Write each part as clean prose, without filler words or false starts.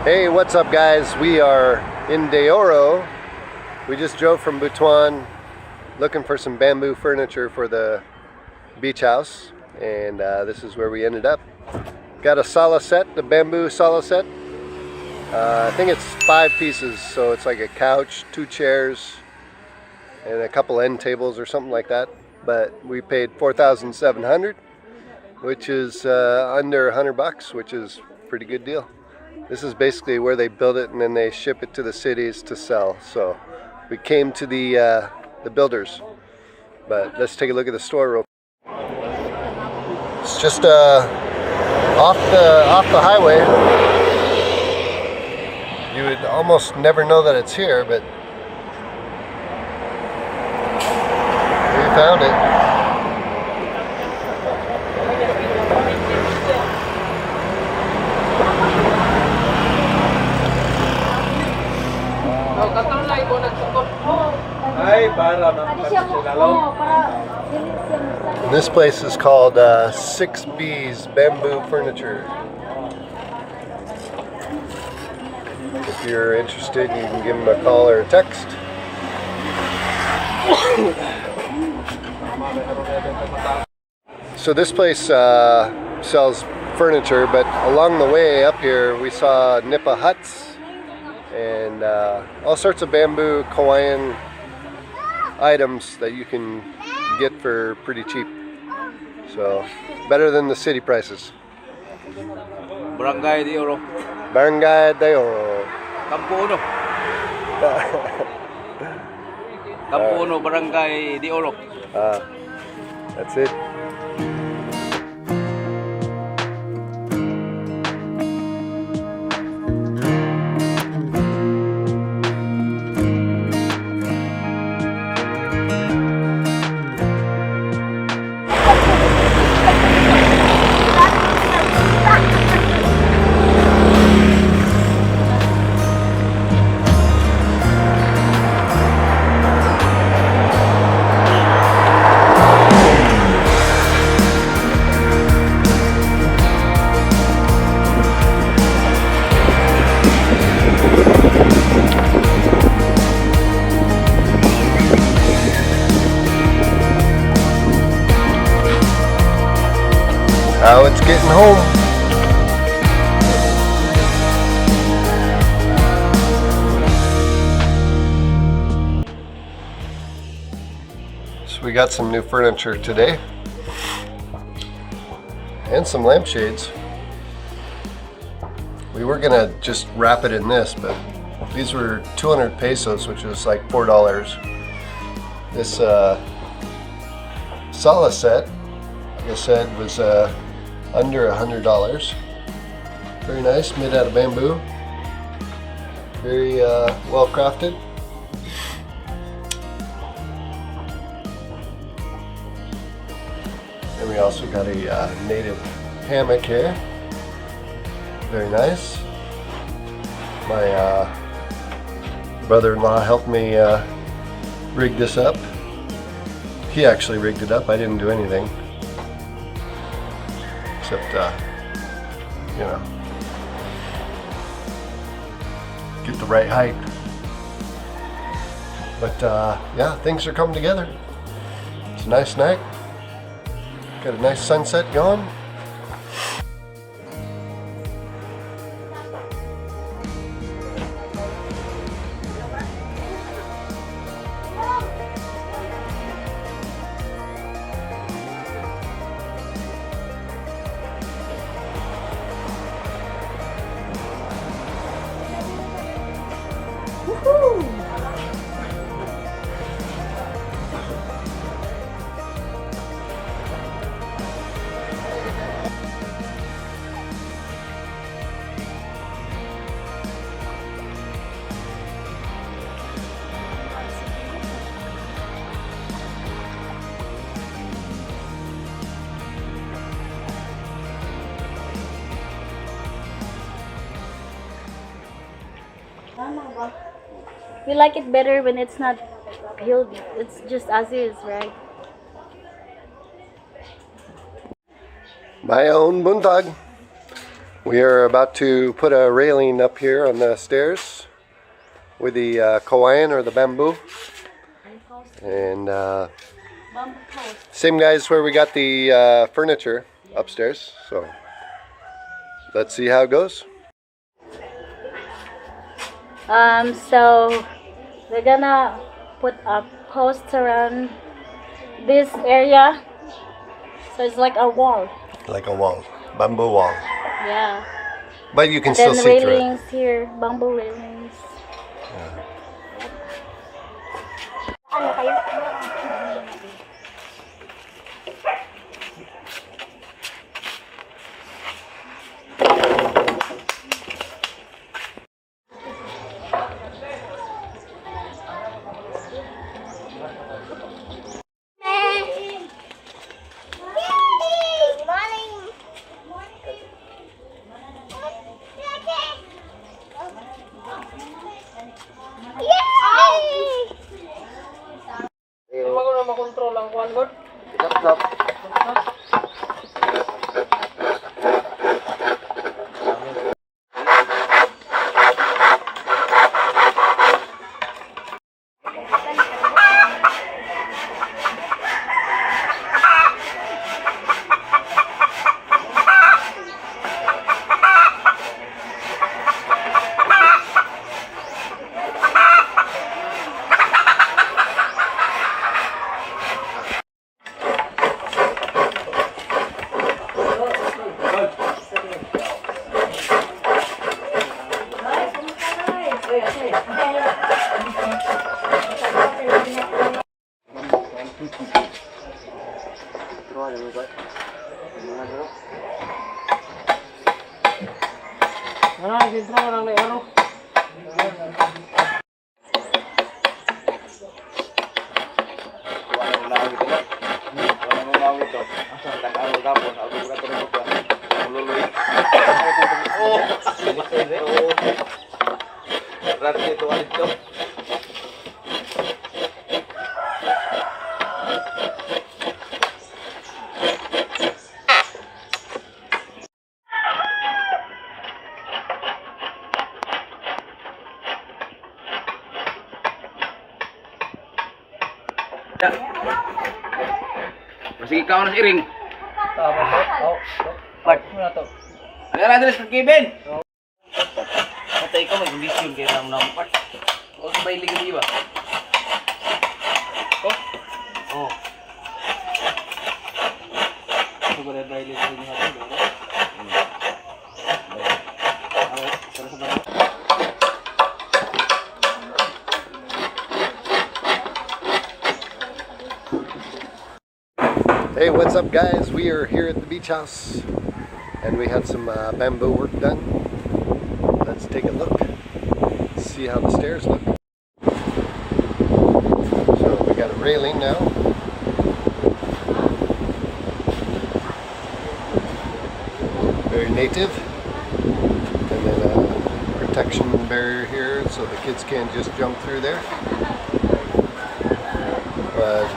Hey, what's up guys? We are in De Oro. We just drove from Butuan looking for some bamboo furniture for the beach house, and this is where we ended up. Got a sala set, the bamboo sala set. I think it's 5 pieces, so it's like a couch, 2 chairs, and a couple end tables or something like that. But we paid $4,700, which is under $100, which is a pretty good deal. This is basically where they build it and then they ship it to the cities to sell. So we came to the builders, but let's take a look at the store real quick. It's just off the highway. You would almost never know that it's here, but we found it. This place is called 6B's Bamboo Furniture. If you're interested, you can give them a call or a text. So this place sells furniture, but along the way up here we saw nipa huts and all sorts of bamboo Hawaiian items that you can get for pretty cheap. So better than the city prices. Barangay de Oro. Barangay de Oro. Campo Uno. Campo Uno, Barangay de Oro. That's it. Now it's getting home. So we got some new furniture today and some lampshades. We were gonna just wrap it in this, but these were 200 pesos, which was like $4. This sala set, like I said, was under $100. Very nice, made out of bamboo. Very well crafted. And we also got a native hammock here. Very nice. My brother-in-law helped me rig this up. He actually rigged it up. I didn't do anything. Except, you know, get the right height. But yeah, things are coming together. It's a nice night. Got a nice sunset going. We like it better when it's not peeled. It's just as is, right? My own buntag. We are about to put a railing up here on the stairs with the kawayan or the bamboo. And same guys where we got the furniture upstairs. So let's see how it goes. So we're gonna put a post around this area. So it's like a wall. Like a wall, bamboo wall. Yeah. But you can And still then see through it. railings here, bamboo railings. Ano kayo? Makontrol ang kuan god. Masih ikaw na si Iring. Part mo na to. Ano na dito sa Kevin? Patay ko may condition kaya lang na part. O sabay liga di ba? Oh. Ito ba dahil liga ni natin? Hey, what's up guys? We are here at the beach house and we had some bamboo work done. Let's take a look, see how the stairs look. So we got a railing now. Very native. And then a protection barrier here so the kids can't just jump through there. But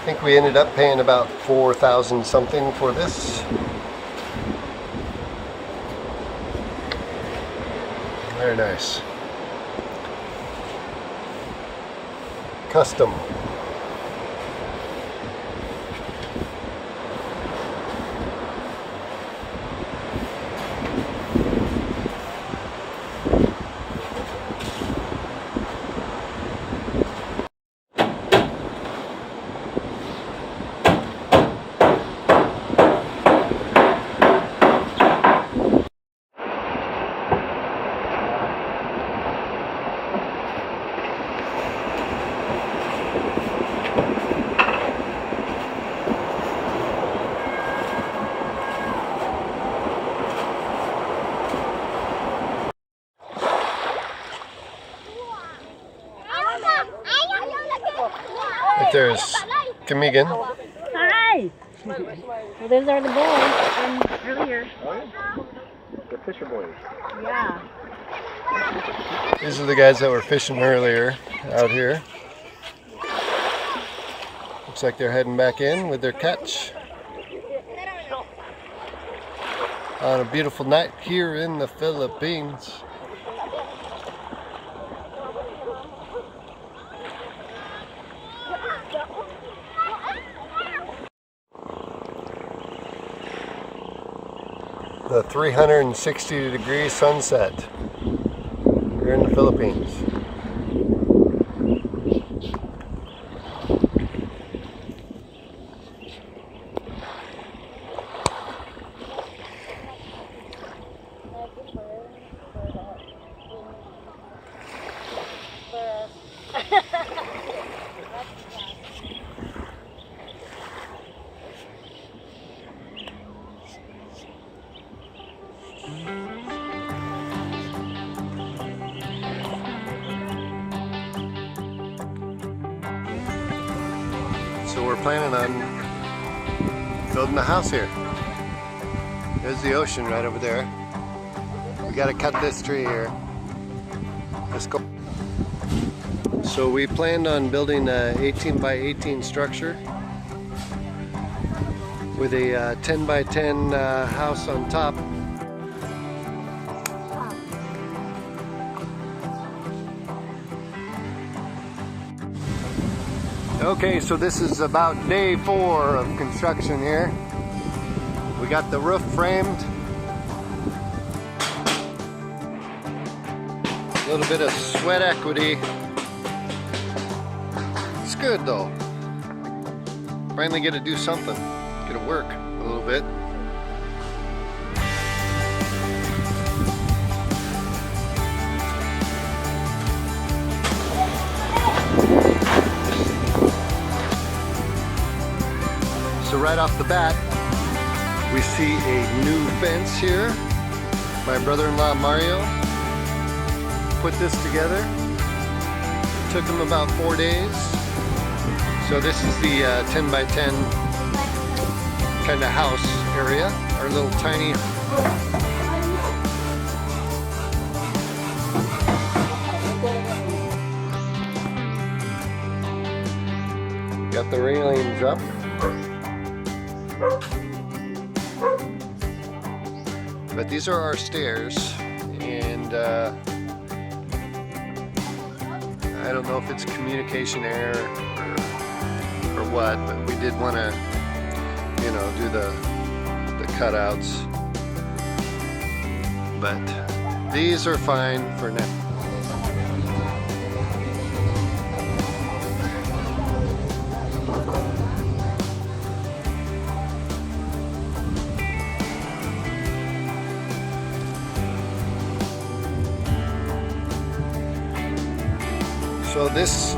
I think we ended up paying about $4,000 something for this. Very nice. Custom. Right there's Kamigan. Hi! Well, those are the boys from earlier. The fisher boys. Yeah. These are the guys that were fishing earlier out here. Looks like they're heading back in with their catch. on a beautiful night here in the Philippines. The 360-degree sunset here in the Philippines. So we're planning on building a house here. There's the ocean right over there. We gotta cut this tree here. Let's go. So we planned on building a 18 by 18 structure with a 10 by 10 house on top. Okay, so this is about day 4 of construction here. We got the roof framed. A little bit of sweat equity. It's good though. Finally get to do something. Get to work a little bit. So right off the bat, we see a new fence here. My brother-in-law Mario put this together. It took him about 4 days. So this is the 10 by 10 kind of house area, our little tiny. Got the railings up. But these are our stairs, and I don't know if it's communication error or what, but we did want to, you know, do the cutouts. But these are fine for now. So this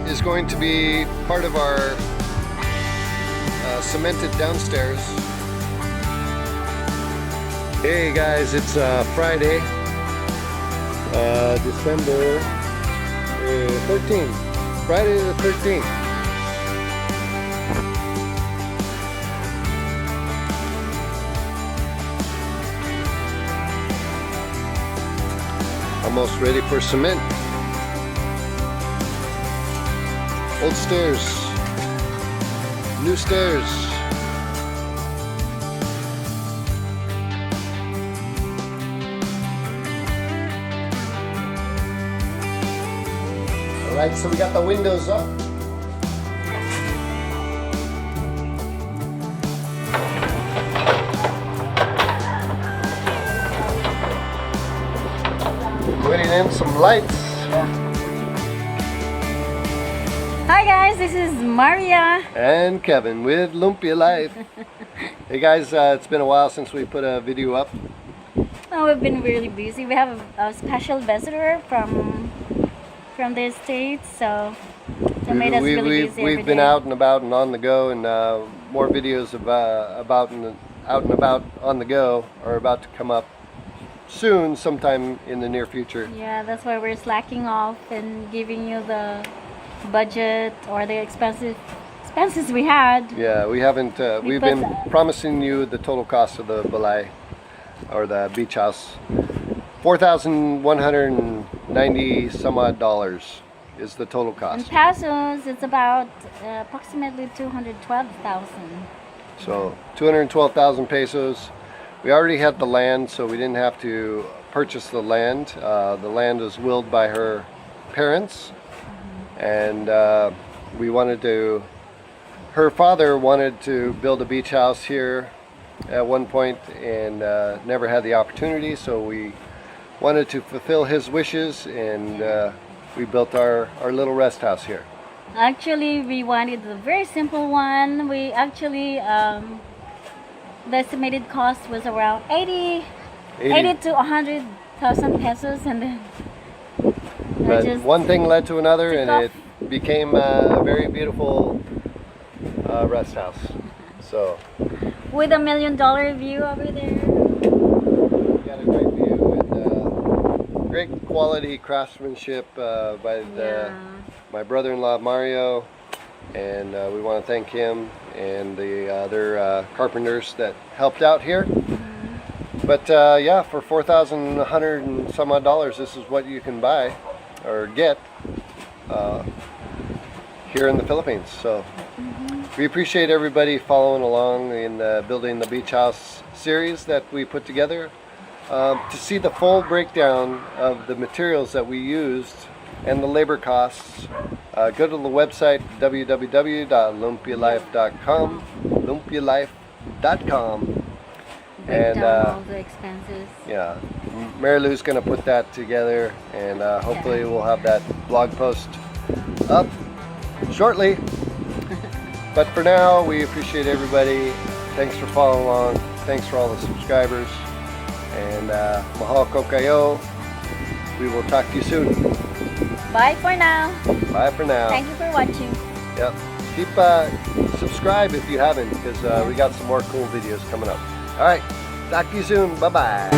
is going to be part of our cemented downstairs. Hey guys, it's Friday, December 13th. Friday the 13th. Almost ready for cement. Old stairs, new stairs. All right, so we got the windows up. Putting in some lights. Hi guys, this is Maria and Kevin with LumpiaLife. Hey guys, it's been a while since we put a video up. Oh, we've been really busy. We have a special visitor from the States, so they made us really busy. We've been out and about and on the go, and more videos out and about on the go are about to come up soon, sometime in the near future. Yeah, that's why we're slacking off and giving you the budget or the expenses we had. Yeah, we haven't. We've been promising you the total cost of the balay or the beach house. $4,190 some odd dollars is the total cost. In pesos, it's about approximately 212,000. So 212,000 pesos. We already had the land, so we didn't have to purchase the land. The land was willed by her parents, and we wanted to, her father wanted to build a beach house here at one point and never had the opportunity, so we wanted to fulfill his wishes, and we built our little rest house here. Actually, we wanted a very simple one. We actually, the estimated cost was around 80 to 100,000 pesos, and then But just one thing led to another, took and off. it became a very beautiful rest house. So with $1 million view over there. we got a great view and great quality craftsmanship by my brother-in-law Mario, and we want to thank him and the other carpenters that helped out here. But yeah, for $4,100 and some odd dollars, this is what you can buy or get here in the Philippines. So we appreciate everybody following along in building the beach house series that we put together. To see the full breakdown of the materials that we used and the labor costs, go to the website www.lumpialife.com, lumpialife.com. And all the expenses. yeah, Mary Lou's gonna put that together, and hopefully we'll have that blog post up shortly. But for now, we appreciate everybody. Thanks for following along. Thanks for all the subscribers, and mahal ko kayo. We will talk to you soon. Bye for now. Bye for now. Thank you for watching. Yep. Keep subscribe if you haven't, because we got some more cool videos coming up. All right. Talk to you soon. Bye-bye.